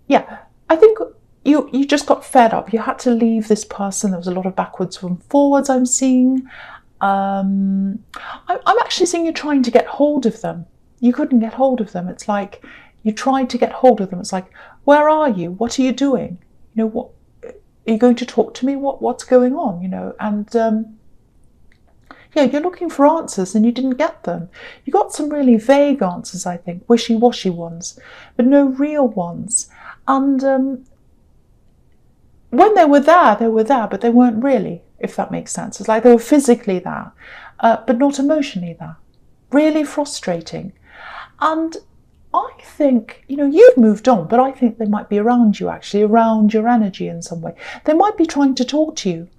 yeah, I think you just got fed up. You had to leave this person. There was a lot of backwards and forwards I'm seeing. I'm actually seeing you trying to get hold of them. You couldn't get hold of them. It's like you tried to get hold of them. It's like, where are you? What are you doing? You know, what are you going to talk to me? What's going on? You know, and yeah, you're looking for answers and you didn't get them. You got some really vague answers, I think, wishy-washy ones, but no real ones. And when they were there, but they weren't really, if that makes sense. It's like they were physically there, but not emotionally there. Really frustrating. And I think, you know, you've moved on, but I think they might be around you, actually, around your energy in some way. They might be trying to talk to you.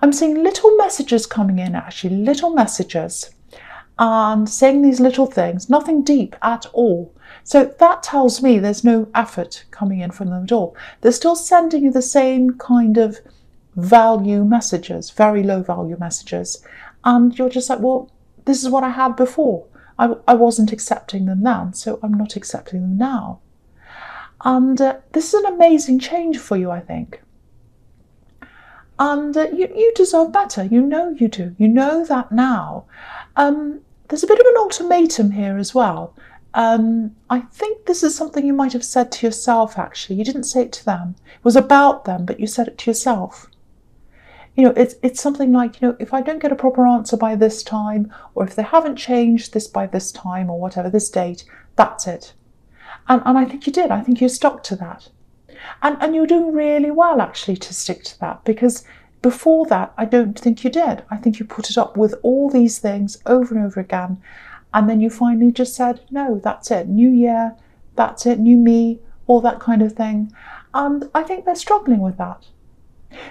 I'm seeing little messages coming in, actually, little messages, and saying these little things, nothing deep at all. So that tells me there's no effort coming in from them at all. They're still sending you the same kind of value messages, very low value messages. And you're just like, well, this is what I had before. I wasn't accepting them then, so I'm not accepting them now. And this is an amazing change for you, I think. And you deserve better. You know you do. You know that now. There's a bit of an ultimatum here as well. I think this is something you might have said to yourself, actually. You didn't say it to them. It was about them, but you said it to yourself. You know, it's something like, you know, if I don't get a proper answer by this time, or if they haven't changed this by this time, or whatever, this date, that's it. And I think you did. I think you stuck to that. And you're doing really well, actually, to stick to that, because before that, I don't think you did. I think you put it up with all these things over and over again, and then you finally just said, no, that's it, new year, that's it, new me, all that kind of thing. And I think they're struggling with that,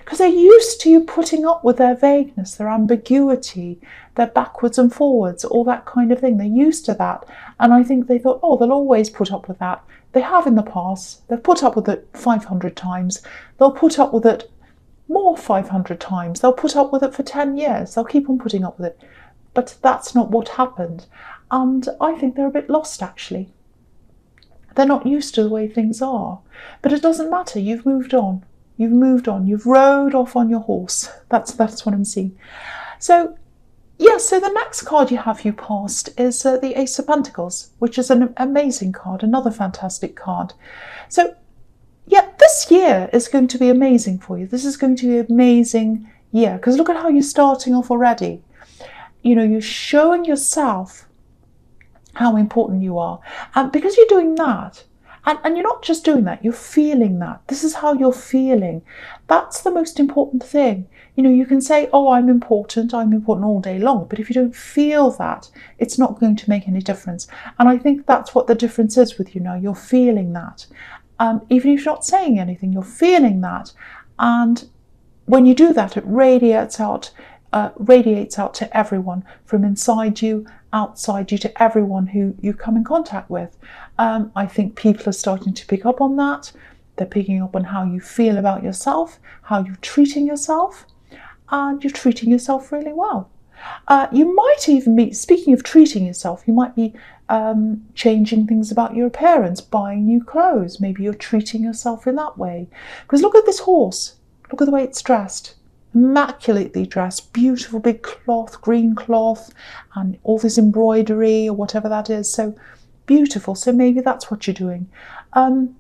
because they're used to you putting up with their vagueness, their ambiguity, their backwards and forwards, all that kind of thing. They're used to that. And I think they thought, oh, they'll always put up with that. They have in the past. They've put up with it 500 times. They'll put up with it more 500 times. They'll put up with it for 10 years. They'll keep on putting up with it. But that's not what happened. And I think they're a bit lost, actually. They're not used to the way things are. But it doesn't matter. You've moved on. You've moved on. You've rode off on your horse. That's what I'm seeing. So, yeah, so the next card you have you passed is the Ace of Pentacles, which is an amazing card, another fantastic card. So, yeah, this year is going to be amazing for you. This is going to be an amazing year, because look at how you're starting off already. You know, you're showing yourself how important you are. And because you're doing that, and you're not just doing that, you're feeling that. This is how you're feeling. That's the most important thing. You know, you can say, oh, I'm important all day long. But if you don't feel that, it's not going to make any difference. And I think that's what the difference is with you now. You're feeling that. Even if you're not saying anything, you're feeling that. And when you do that, it radiates out to everyone, from inside you, outside you, to everyone who you come in contact with. I think people are starting to pick up on that. They're picking up on how you feel about yourself, how you're treating yourself, and you're treating yourself really well. You might even be, speaking of treating yourself, you might be changing things about your appearance, buying new clothes. Maybe you're treating yourself in that way. Because look at this horse. Look at the way it's dressed. Immaculately dressed, beautiful big cloth, green cloth, and all this embroidery or whatever that is. So beautiful. So maybe that's what you're doing. And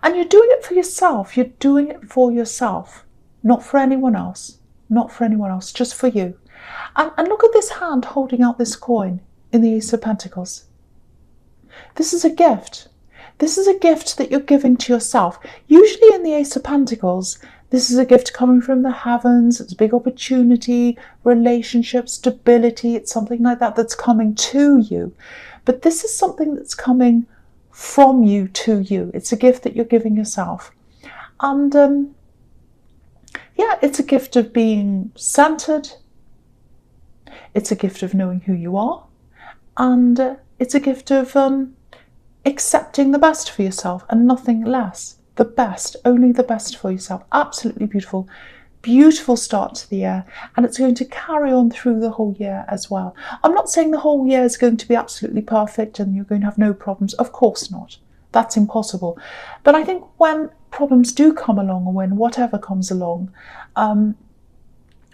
you're doing it for yourself. You're doing it for yourself, not for anyone else. Not for anyone else, just for you. And look at this hand holding out this coin in the Ace of Pentacles. This is a gift. This is a gift that you're giving to yourself. Usually in the Ace of Pentacles, this is a gift coming from the heavens. It's a big opportunity, relationship, stability. It's something like that that's coming to you. But this is something that's coming from you to you. It's a gift that you're giving yourself. And yeah, it's a gift of being centered. It's a gift of knowing who you are. And it's a gift of accepting the best for yourself and nothing less. The best, only the best for yourself. Absolutely beautiful. Beautiful start to the year. And it's going to carry on through the whole year as well. I'm not saying the whole year is going to be absolutely perfect and you're going to have no problems. Of course not. That's impossible. But I think when problems do come along, or when whatever comes along,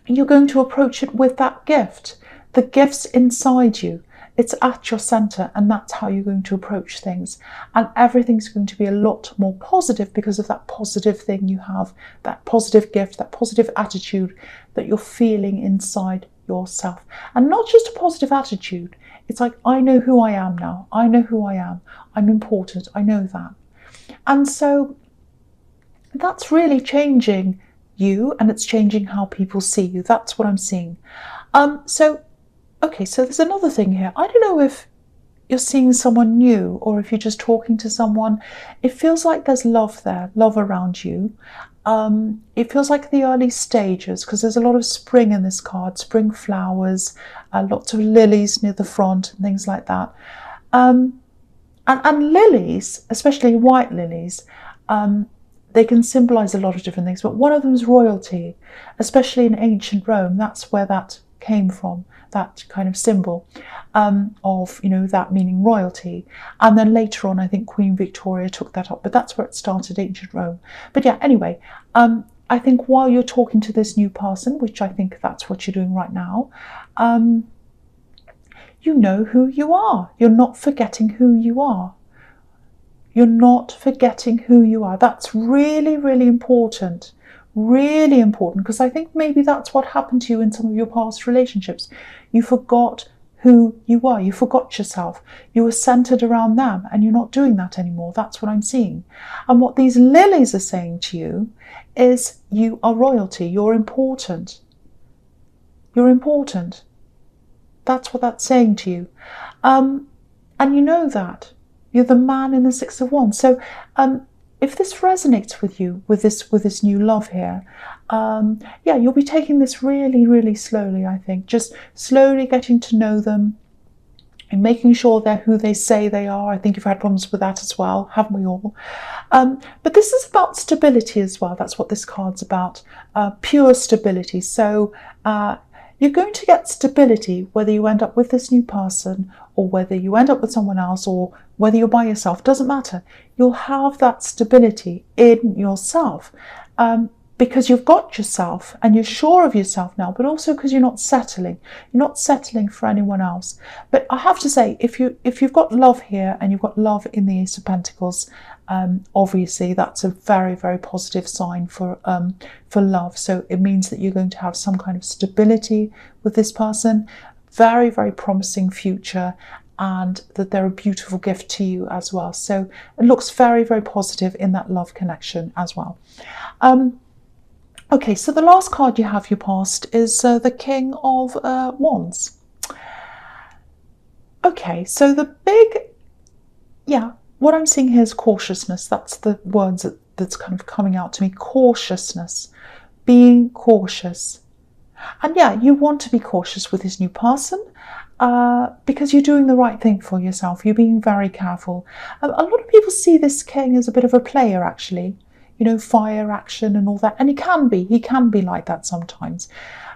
you're going to approach it with that gift. The gift's inside you. It's at your center, and that's how you're going to approach things. And everything's going to be a lot more positive because of that positive thing you have, that positive gift, that positive attitude that you're feeling inside yourself. And not just a positive attitude. It's like, I know who I am now. I know who I am. I'm important. I know that. And so that's really changing you, and it's changing how people see you. That's what I'm seeing. Okay, so there's another thing here. I don't know if you're seeing someone new or if you're just talking to someone. It feels like there's love there, love around you. It feels like the early stages, because there's a lot of spring in this card, spring flowers, lots of lilies near the front and things like that. And lilies, especially white lilies, they can symbolize a lot of different things, but one of them is royalty, especially in ancient Rome. That's where that came from, that kind of symbol of, that meaning royalty. And then later on, I think Queen Victoria took that up, but that's where it started, ancient Rome. But yeah, anyway, I think while you're talking to this new person, which I think that's what you're doing right now, you know who you are. You're not forgetting who you are. You're not forgetting who you are. That's really, really important. Really important, because I think maybe that's what happened to you in some of your past relationships. You forgot who you are. You forgot yourself. You were centered around them, and you're not doing that anymore. That's what I'm seeing. And what these lilies are saying to you is you are royalty. You're important. You're important. That's what that's saying to you. And you know that. You're the man in the Six of Wands. So if this resonates with you, with this new love here, yeah, you'll be taking this really, really slowly, I think. Just slowly getting to know them and making sure they're who they say they are. I think you've had problems with that as well, haven't we all? But this is about stability as well. That's what this card's about, pure stability. So you're going to get stability whether you end up with this new person or whether you end up with someone else or whether you're by yourself. Doesn't matter. You'll have that stability in yourself because you've got yourself and you're sure of yourself now, but also because you're not settling. You're not settling for anyone else. But I have to say, if you've got love here and you've got love in the Ace of Pentacles, obviously that's a very, very positive sign for love. So it means that you're going to have some kind of stability with this person, very, very promising future, and that they're a beautiful gift to you as well. So it looks very, very positive in that love connection as well. Okay, so the last card you have, your past, is the King of Wands. Okay, so the big, what I'm seeing here is cautiousness. That's the words that's kind of coming out to me. Cautiousness, being cautious. And yeah, you want to be cautious with this new person because you're doing the right thing for yourself. You're being very careful. A lot of people see this king as a bit of a player, actually. Fire action and all that. And he can be like that sometimes.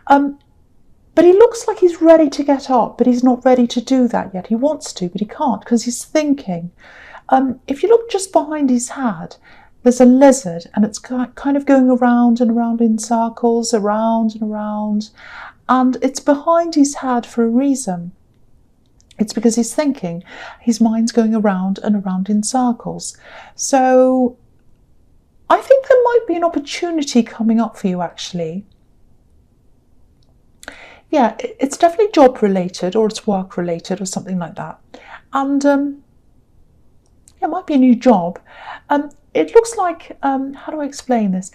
But he looks like he's ready to get up, but he's not ready to do that yet. He wants to, but he can't because he's thinking. If you look just behind his head, there's a lizard and it's kind of going around and around in circles, around and around. And it's behind his head for a reason. It's because he's thinking. His mind's going around and around in circles. So I think there might be an opportunity coming up for you, actually. Yeah, it's definitely job related or it's work related or something like that. And it might be a new job. It looks like, how do I explain this?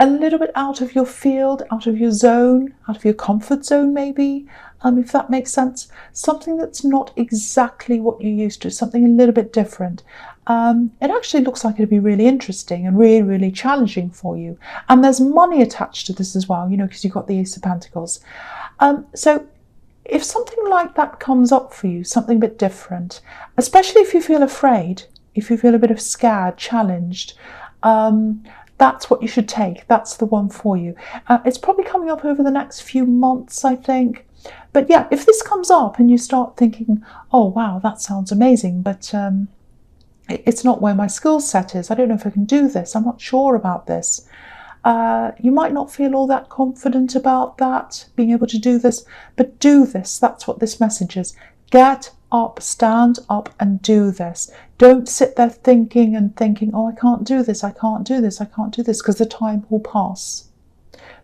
A little bit out of your field, out of your zone, out of your comfort zone maybe, if that makes sense. Something that's not exactly what you're used to, something a little bit different. It actually looks like it'd be really interesting and really, really challenging for you. And there's money attached to this as well, because you've got the Ace of Pentacles. So if something like that comes up for you, something a bit different, especially if you feel afraid, if you feel a bit of scared, challenged, that's what you should take. That's the one for you. It's probably coming up over the next few months, I think. But yeah, if this comes up and you start thinking, oh, wow, that sounds amazing, but It's not where my skill set is. I don't know if I can do this. I'm not sure about this. You might not feel all that confident about that, being able to do this, but do this. That's what this message is. Get up, stand up and do this. Don't sit there thinking, oh, I can't do this, I can't do this, I can't do this, because the time will pass.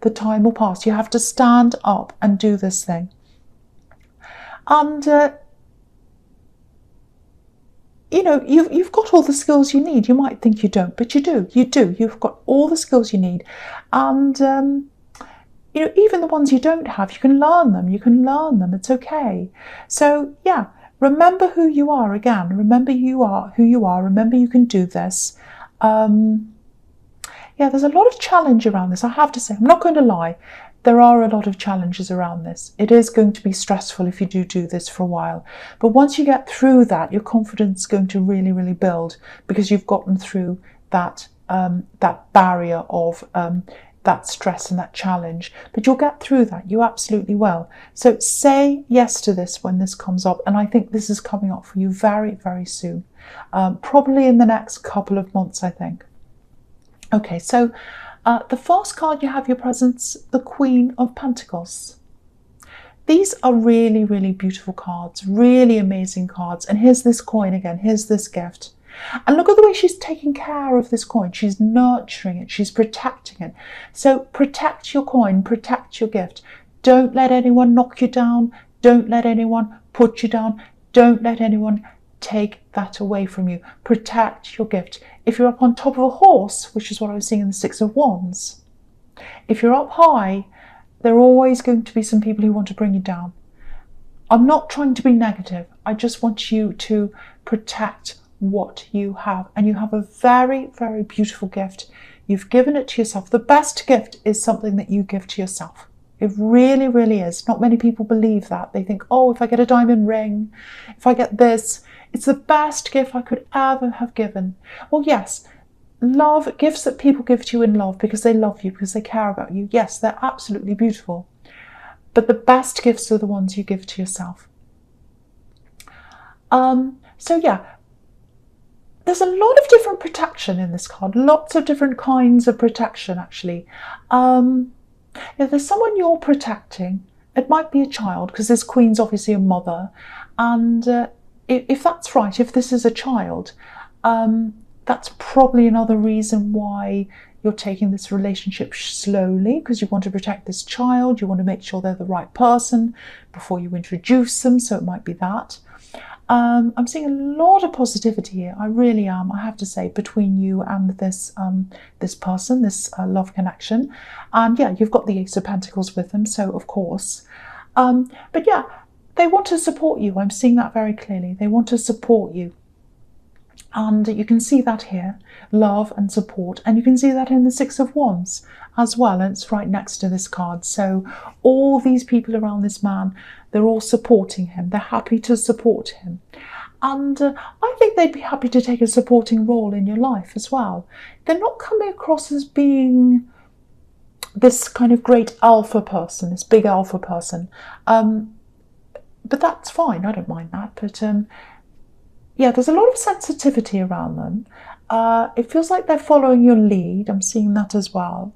The time will pass. You have to stand up and do this thing. And you know, you've got all the skills you need. You might think you don't, but you do. You do. You've got all the skills you need. And, you know, even the ones you don't have, you can learn them. You can learn them. It's okay. So, yeah, remember who you are again. Remember you are who you are. Remember you can do this. Yeah, there's a lot of challenge around this, I have to say. I'm not going to lie. There are a lot of challenges around this. It is going to be stressful if you do this for a while. But once you get through that, your confidence is going to really, really build, because you've gotten through that, that barrier of that stress and that challenge. But you'll get through that. You absolutely will. So say yes to this when this comes up. And I think this is coming up for you very, very soon. Probably in the next couple of months, I think. Okay, so the first card you have your presence, the Queen of Pentacles. These are really, really beautiful cards, really amazing cards. And here's this coin again, here's this gift. And look at the way she's taking care of this coin. She's nurturing it, she's protecting it. So protect your coin, protect your gift. Don't let anyone knock you down. Don't let anyone put you down. Don't let anyone take that away from you. Protect your gift. If you're up on top of a horse, which is what I was seeing in the Six of Wands, if you're up high, there are always going to be some people who want to bring you down. I'm not trying to be negative. I just want you to protect what you have. And you have a very, very beautiful gift. You've given it to yourself. The best gift is something that you give to yourself. It really, really is. Not many people believe that. They think, oh, if I get a diamond ring, if I get this, it's the best gift I could ever have given. Well, yes, love, gifts that people give to you in love because they love you, because they care about you. Yes, they're absolutely beautiful. But the best gifts are the ones you give to yourself. So yeah, there's a lot of different protection in this card. Lots of different kinds of protection, actually. If there's someone you're protecting, it might be a child, because this Queen's obviously a mother. And if that's right, if this is a child, that's probably another reason why you're taking this relationship slowly, because you want to protect this child. You want to make sure they're the right person before you introduce them. So it might be that. I'm seeing a lot of positivity here. I really am, I have to say, between you and this this person, this love connection. And yeah, you've got the Ace of Pentacles with them, so of course. But yeah, they want to support you. I'm seeing that very clearly. They want to support you. And you can see that here, love and support. And you can see that in the Six of Wands as well. And it's right next to this card. So all these people around this man, they're all supporting him. They're happy to support him. And I think they'd be happy to take a supporting role in your life as well. They're not coming across as being this kind of great alpha person, this big alpha person. But that's fine. I don't mind that. But yeah, there's a lot of sensitivity around them. It feels like they're following your lead. I'm seeing that as well.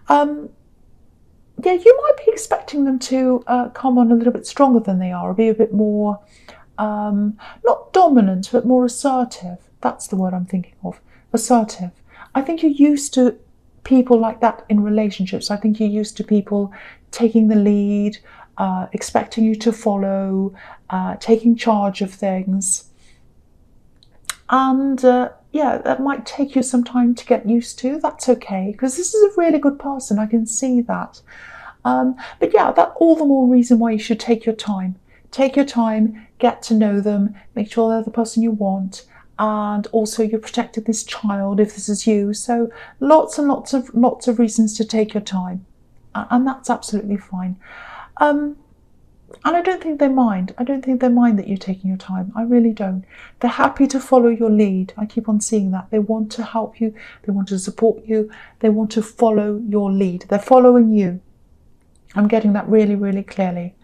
Yeah, you might be expecting them to come on a little bit stronger than they are, or be a bit more, not dominant, but more assertive. That's the word I'm thinking of, assertive. I think you're used to people like that in relationships. I think you're used to people taking the lead, expecting you to follow, taking charge of things. And yeah, that might take you some time to get used to. That's okay, because this is a really good person. I can see that. But yeah, that's all the more reason why you should take your time. Take your time, get to know them, make sure they're the person you want. And also you're protecting this child if this is you. So lots and lots of reasons to take your time. And that's absolutely fine. And I don't think they mind. I don't think they mind that you're taking your time. I really don't. They're happy to follow your lead. I keep on seeing that. They want to help you. They want to support you. They want to follow your lead. They're following you. I'm getting that really, really clearly.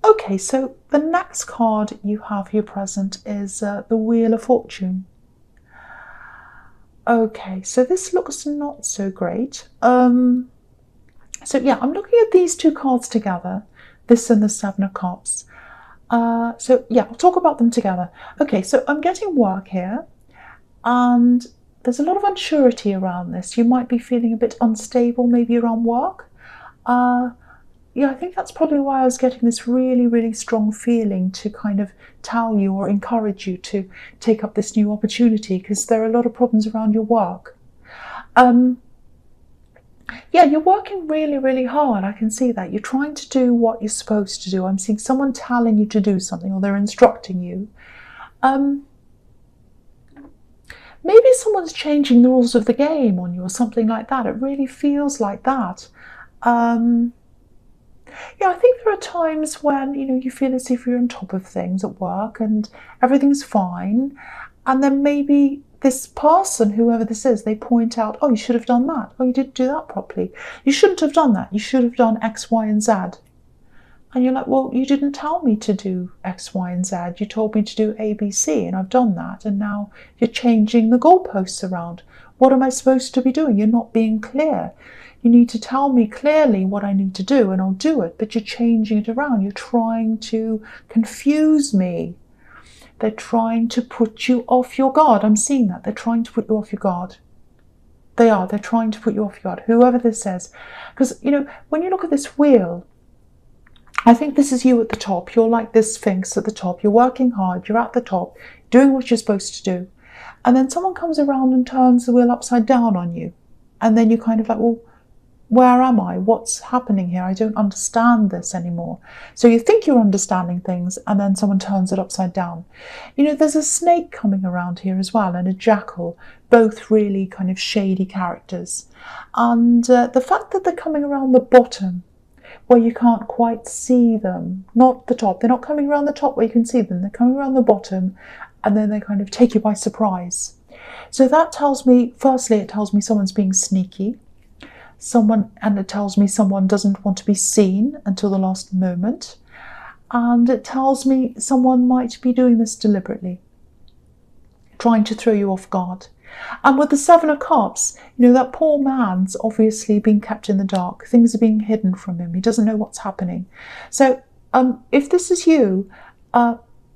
Okay, so the next card you have here present is the Wheel of Fortune. Okay, so this looks not so great. So yeah, I'm looking at these two cards together, this and the Seven of Cups. So yeah, I'll talk about them together. Okay, so I'm getting work here, and there's a lot of unsurety around this. You might be feeling a bit unstable, maybe around work. Yeah, I think that's probably why I was getting this really, really strong feeling to kind of tell you or encourage you to take up this new opportunity, because there are a lot of problems around your work. Yeah, you're working really, really hard. I can see that. You're trying to do what you're supposed to do. I'm seeing someone telling you to do something, or they're instructing you. Maybe someone's changing the rules of the game on you or something like that. It really feels like that. Yeah, I think there are times when, you feel as if you're on top of things at work and everything's fine. And then maybe this person, whoever this is, they point out, oh, you should have done that. Oh, you didn't do that properly. You shouldn't have done that. You should have done X, Y, and Z. And you're like, well, you didn't tell me to do X, Y, and Z. You told me to do A, B, C, and I've done that. And now you're changing the goalposts around. What am I supposed to be doing? You're not being clear. You need to tell me clearly what I need to do, and I'll do it. But you're changing it around. You're trying to confuse me. They're trying to put you off your guard. I'm seeing that. They're trying to put you off your guard. They are. They're trying to put you off your guard, whoever this is. Because, when you look at this wheel, I think this is you at the top. You're like this Sphinx at the top. You're working hard. You're at the top, doing what you're supposed to do. And then someone comes around and turns the wheel upside down on you. And then you're kind of like, well, where am I? What's happening here? I don't understand this anymore. So you think you're understanding things, and then someone turns it upside down. There's a snake coming around here as well, and a jackal, both really kind of shady characters. And the fact that they're coming around the bottom, where you can't quite see them, not the top. They're not coming around the top where you can see them. They're coming around the bottom, and then they kind of take you by surprise. So that tells me, firstly, it tells me someone's being sneaky. And it tells me someone doesn't want to be seen until the last moment. And it tells me someone might be doing this deliberately, trying to throw you off guard. And with the Seven of Cups, that poor man's obviously being kept in the dark. Things are being hidden from him. He doesn't know what's happening. So if this is you,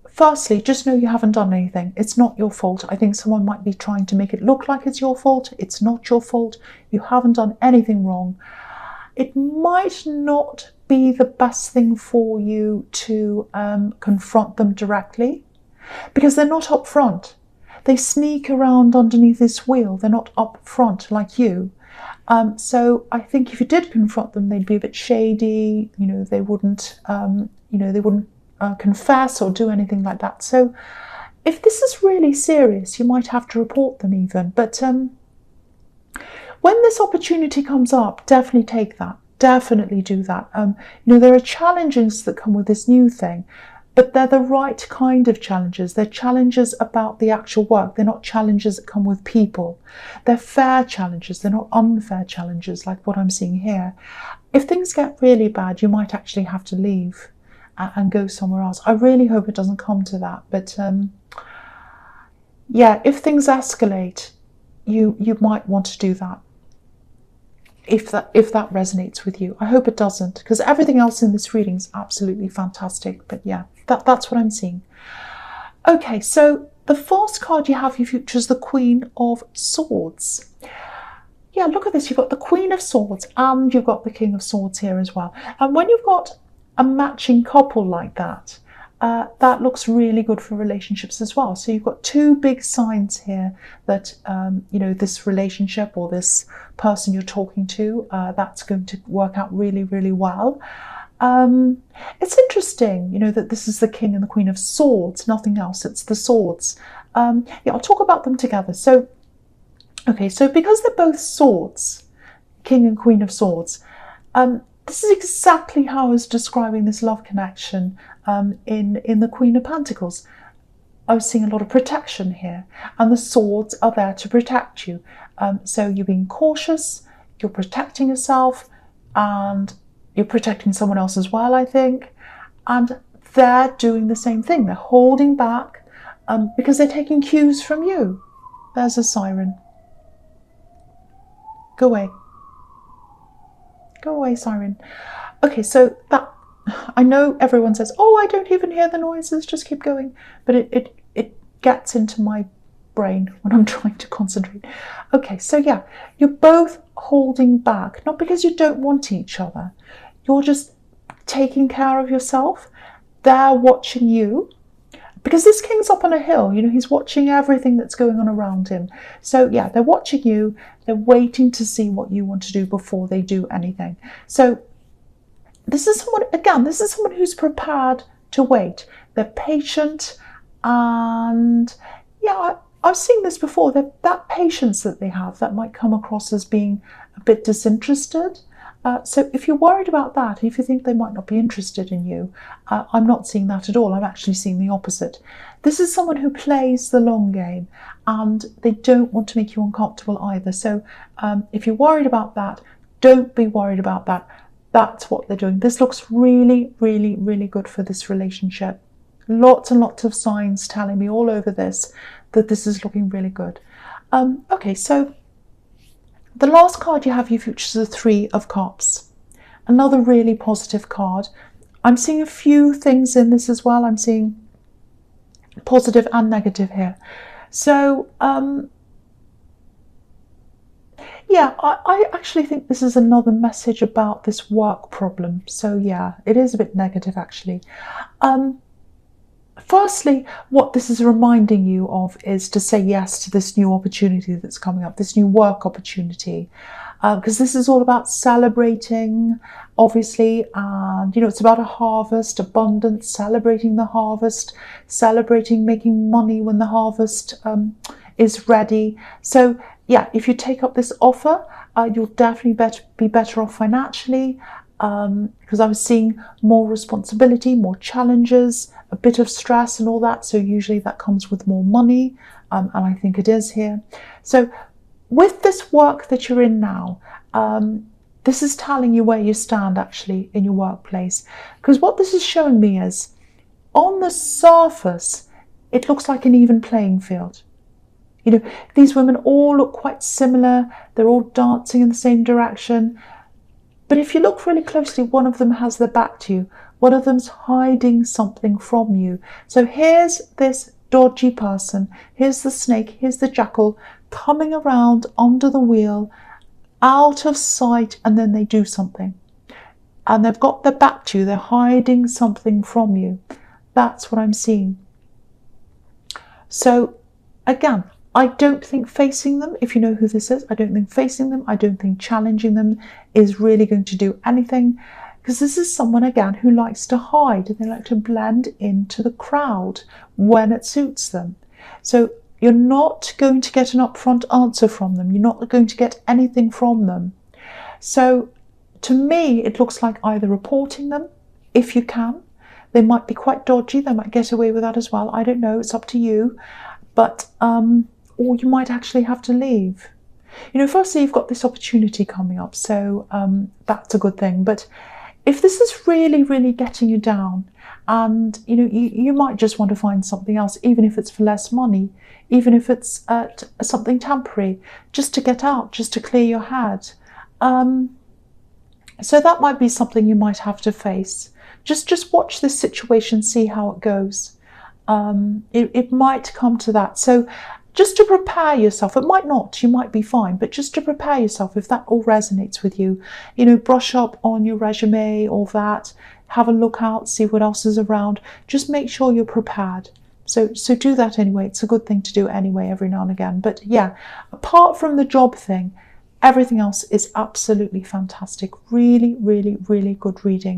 firstly, just know you haven't done anything. It's not your fault. I think someone might be trying to make it look like it's your fault. It's not your fault. You haven't done anything wrong. It might not be the best thing for you to confront them directly, because they're not up front. They sneak around underneath this wheel. They're not up front like you. So I think if you did confront them, they'd be a bit shady. They wouldn't. They wouldn't confess or do anything like that. So if this is really serious, you might have to report them even. But when this opportunity comes up, definitely take that. Definitely do that. There are challenges that come with this new thing, but they're the right kind of challenges. They're challenges about the actual work. They're not challenges that come with people. They're fair challenges. They're not unfair challenges like what I'm seeing here. If things get really bad, you might actually have to leave and go somewhere else. I really hope it doesn't come to that. But yeah, if things escalate, you might want to do that. If that resonates with you. I hope it doesn't, because everything else in this reading is absolutely fantastic. But yeah, that's what I'm seeing. Okay, so the first card you have for your future is the Queen of Swords. Yeah, look at this. You've got the Queen of Swords and you've got the King of Swords here as well. And when you've got a matching couple like that, that looks really good for relationships as well. So you've got two big signs here that, this relationship or this person you're talking to, that's going to work out really, really well. It's interesting, that this is the King and the Queen of Swords, nothing else, it's the swords. Yeah, I'll talk about them together. So, okay, so because they're both swords, King and Queen of Swords, this is exactly how I was describing this love connection in the Queen of Pentacles. I was seeing a lot of protection here, and the swords are there to protect you. So you're being cautious, you're protecting yourself, and you're protecting someone else as well, I think. and they're doing the same thing. They're holding back because they're taking cues from you. There's a siren. Go away. Go away, siren. Okay, so that, I know everyone says, oh, I don't even hear the noises, just keep going. But it gets into my brain when I'm trying to concentrate. Okay, so yeah, you're both holding back, not because you don't want each other. You're just taking care of yourself. They're watching you. Because this king's up on a hill, you know, he's watching everything that's going on around him. So yeah, they're watching you. They're waiting to see what you want to do before they do anything. So this is someone who's prepared to wait. They're patient, and yeah, I've seen this before. That patience that they have, that might come across as being a bit disinterested. So if you're worried about that, if you think they might not be interested in you, I'm not seeing that at all. I'm actually seeing the opposite. This is someone who plays the long game, and they don't want to make you uncomfortable either. So if you're worried about that, don't be worried about that. That's what they're doing. This looks really, really, really good for this relationship. Lots and lots of signs telling me all over this that this is looking really good. Okay, so the last card you have, you features the Three of Cups. Another really positive card. I'm seeing a few things in this as well. I'm seeing positive and negative here. So, yeah, I actually think this is another message about this work problem. So yeah, it is a bit negative actually. Firstly, what this is reminding you of is to say yes to this new opportunity that's coming up, this new work opportunity, because this is all about celebrating, obviously, and you know, it's about a harvest, abundance, celebrating the harvest, celebrating making money when the harvest is ready. So yeah, if you take up this offer, you'll definitely be better off financially, because I was seeing more responsibility, more challenges, a bit of stress and all that. So usually that comes with more money, and I think it is here. So with this work that you're in now, this is telling you where you stand actually in your workplace. Because what this is showing me is, on the surface, it looks like an even playing field. You know, these women all look quite similar. They're all dancing in the same direction. But if you look really closely, one of them has their back to you. One of them's hiding something from you. So here's this dodgy person. Here's the snake. Here's the jackal coming around under the wheel, out of sight, and then they do something. And they've got their back to you. They're hiding something from you. That's what I'm seeing. So again, I don't think facing them, if you know who this is, I don't think facing them, I don't think challenging them is really going to do anything, because this is someone, again, who likes to hide, and they like to blend into the crowd when it suits them. So you're not going to get an upfront answer from them. You're not going to get anything from them. So to me, it looks like either reporting them, if you can. They might be quite dodgy. They might get away with that as well. I don't know. It's up to you. But or you might actually have to leave. You know, firstly, you've got this opportunity coming up, so that's a good thing. But if this is really, really getting you down, and you know, you might just want to find something else, even if it's for less money, even if it's something temporary, just to get out, just to clear your head. So that might be something you might have to face. Just watch this situation, see how it goes. It might come to that. So just to prepare yourself, it might not, you might be fine, but just to prepare yourself, if that all resonates with you, you know, brush up on your resume, all that, have a look out, see what else is around, just make sure you're prepared. So do that anyway. It's a good thing to do anyway, every now and again. But yeah, apart from the job thing, everything else is absolutely fantastic. Really, really, really good reading.